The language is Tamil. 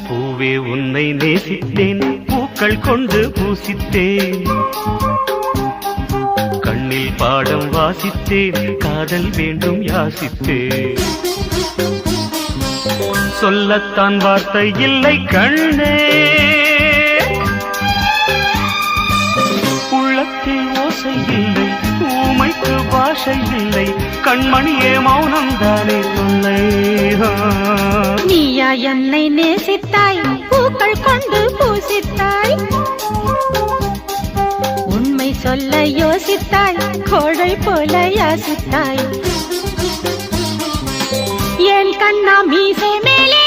பூவே உன்னை நேசித்தேன், பூக்கள் கொண்டு பூசித்தேன், கண்ணில் பாடம் வாசித்தேன், காதல் வேண்டும் யாசித்தேன். சொல்லத்தான் வார்த்தை இல்லை கண்ணே, உள்ளத்தில் ஓசை இல்லை, ஊமைக்கு பாஷை இல்லை, கண்மணியே மௌனம் தானே சொல்லை. நீயா என்னை நேசித்தாய், பூக்கள் கொண்டு பூசித்தாய், உண்மை சொல்ல யோசித்தாய், கோழை போல யாசித்தாய். என் கண்ணா மீசை மேலே